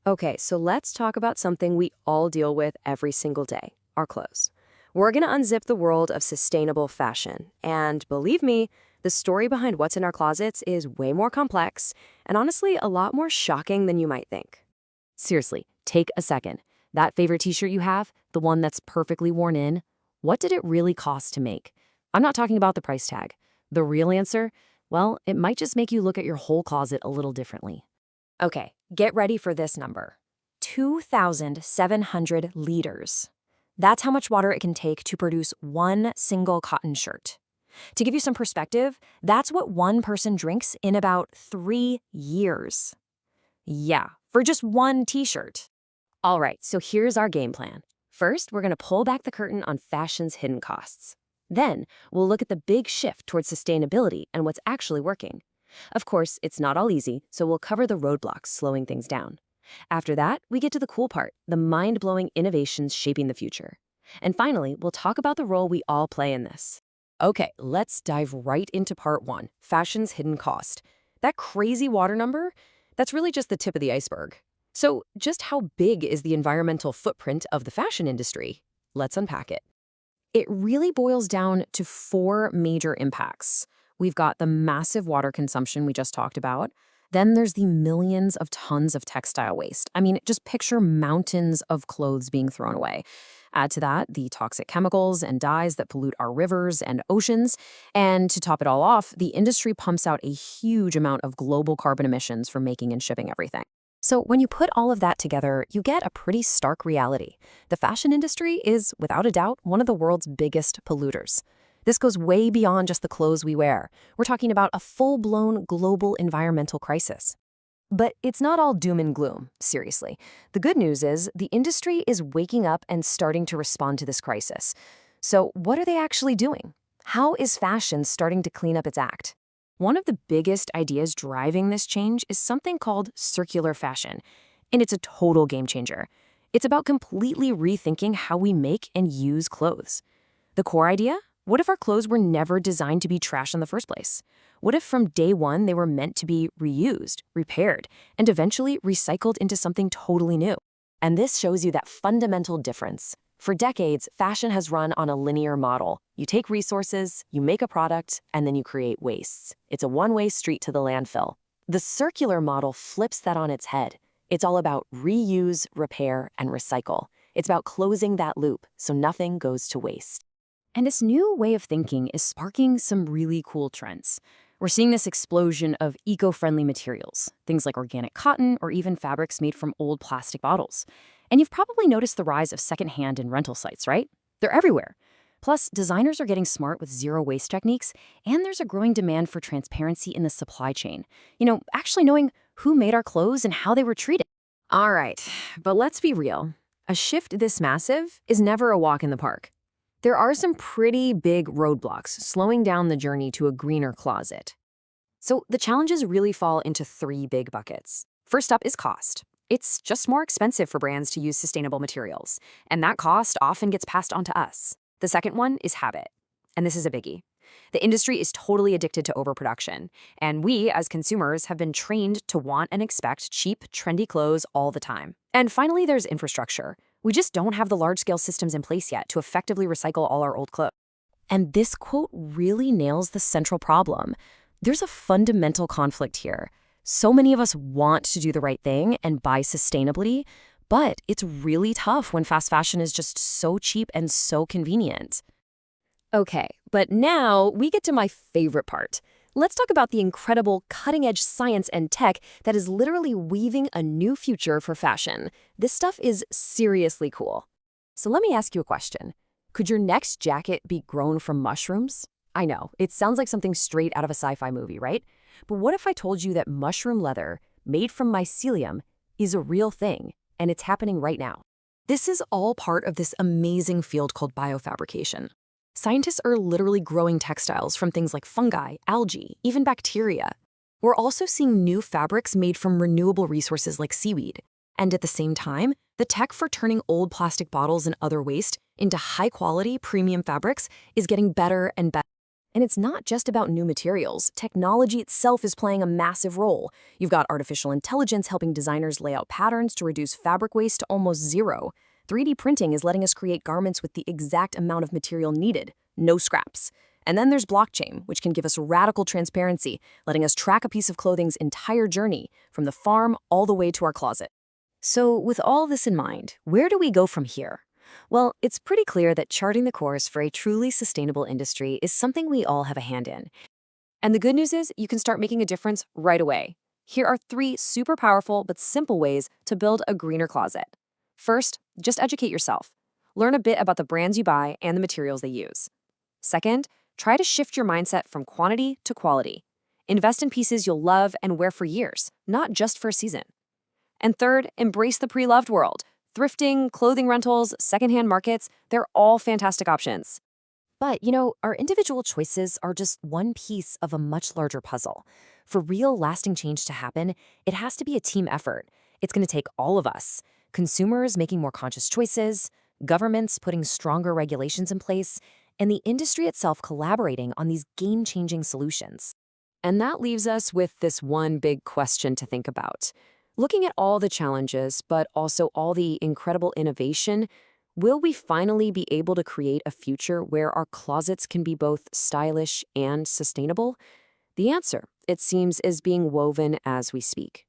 Okay, so let's talk about something we all deal with every single day, our clothes. We're going to unzip the world of sustainable fashion. And believe me, the story behind what's in our closets is way more complex and honestly a lot more shocking than you might think. Seriously, take a second. That favorite t-shirt you have, the one that's perfectly worn in, what did it really cost to make? I'm not talking about the price tag. The real answer? Well, it might just make you look at your whole closet a little differently. Okay, get ready for this number. 2,700 liters. That's how much water it can take to produce one single cotton shirt. To give you some perspective, that's what one person drinks in about 3 years. Yeah, for just one t-shirt. All right, so here's our game plan. First, we're going to pull back the curtain on fashion's hidden costs. Then, we'll look at the big shift towards sustainability and what's actually working. Of course, it's not all easy, so we'll cover the roadblocks slowing things down. After that, we get to the cool part, the mind-blowing innovations shaping the future. And finally, we'll talk about the role we all play in this. Okay, let's dive right into part one, fashion's hidden cost. That crazy water number? That's really just the tip of the iceberg. So just how big is the environmental footprint of the fashion industry? Let's unpack it. It really boils down to 4 major impacts. We've got the massive water consumption we just talked about. Then there's the millions of tons of textile waste. I mean, just picture mountains of clothes being thrown away. Add to that the toxic chemicals and dyes that pollute our rivers and oceans. And to top it all off, the industry pumps out a huge amount of global carbon emissions from making and shipping everything. So when you put all of that together, you get a pretty stark reality. The fashion industry is, without a doubt, one of the world's biggest polluters. This goes way beyond just the clothes we wear. We're talking about a full-blown global environmental crisis. But it's not all doom and gloom, seriously. The good news is the industry is waking up and starting to respond to this crisis. So what are they actually doing? How is fashion starting to clean up its act? One of the biggest ideas driving this change is something called circular fashion, and it's a total game changer. It's about completely rethinking how we make and use clothes. The core idea? What if our clothes were never designed to be trash in the first place? What if from day one they were meant to be reused, repaired, and eventually recycled into something totally new? And this shows you that fundamental difference. For decades, fashion has run on a linear model. You take resources, you make a product, and then you create wastes. It's a one-way street to the landfill. The circular model flips that on its head. It's all about reuse, repair, and recycle. It's about closing that loop so nothing goes to waste. And this new way of thinking is sparking some really cool trends. We're seeing this explosion of eco-friendly materials, things like organic cotton or even fabrics made from old plastic bottles. And you've probably noticed the rise of secondhand and rental sites, right? They're everywhere. Plus, designers are getting smart with zero-waste techniques, and there's a growing demand for transparency in the supply chain. Actually knowing who made our clothes and how they were treated. All right, but let's be real. A shift this massive is never a walk in the park. There are some pretty big roadblocks slowing down the journey to a greener closet. So the challenges really fall into 3 big buckets. First up is cost. It's just more expensive for brands to use sustainable materials, and that cost often gets passed on to us. The second one is habit, and this is a biggie. The industry is totally addicted to overproduction, and we, as consumers, have been trained to want and expect cheap, trendy clothes all the time. And finally, there's infrastructure. We just don't have the large-scale systems in place yet to effectively recycle all our old clothes. And this quote really nails the central problem. There's a fundamental conflict here. So many of us want to do the right thing and buy sustainably, but it's really tough when fast fashion is just so cheap and so convenient. Okay, but now we get to my favorite part. Let's talk about the incredible cutting-edge science and tech that is literally weaving a new future for fashion. This stuff is seriously cool. So let me ask you a question. Could your next jacket be grown from mushrooms? I know, it sounds like something straight out of a sci-fi movie, right? But what if I told you that mushroom leather, made from mycelium, is a real thing, and it's happening right now? This is all part of this amazing field called biofabrication. Scientists are literally growing textiles from things like fungi, algae, even bacteria. We're also seeing new fabrics made from renewable resources like seaweed. And at the same time, the tech for turning old plastic bottles and other waste into high-quality premium fabrics is getting better and better. And it's not just about new materials. Technology itself is playing a massive role. You've got artificial intelligence helping designers lay out patterns to reduce fabric waste to almost zero. 3D printing is letting us create garments with the exact amount of material needed, no scraps. And then there's blockchain, which can give us radical transparency, letting us track a piece of clothing's entire journey, from the farm all the way to our closet. So, with all this in mind, where do we go from here? Well, it's pretty clear that charting the course for a truly sustainable industry is something we all have a hand in. And the good news is you can start making a difference right away. Here are 3 super powerful but simple ways to build a greener closet. First, just educate yourself. Learn a bit about the brands you buy and the materials they use. Second, try to shift your mindset from quantity to quality. Invest in pieces you'll love and wear for years, not just for a season. And third, embrace the pre-loved world. Thrifting, clothing rentals, secondhand markets, they're all fantastic options. But, our individual choices are just one piece of a much larger puzzle. For real lasting change to happen, it has to be a team effort. It's going to take all of us. Consumers making more conscious choices, governments putting stronger regulations in place, and the industry itself collaborating on these game-changing solutions. And that leaves us with this one big question to think about. Looking at all the challenges, but also all the incredible innovation, will we finally be able to create a future where our closets can be both stylish and sustainable? The answer, it seems, is being woven as we speak.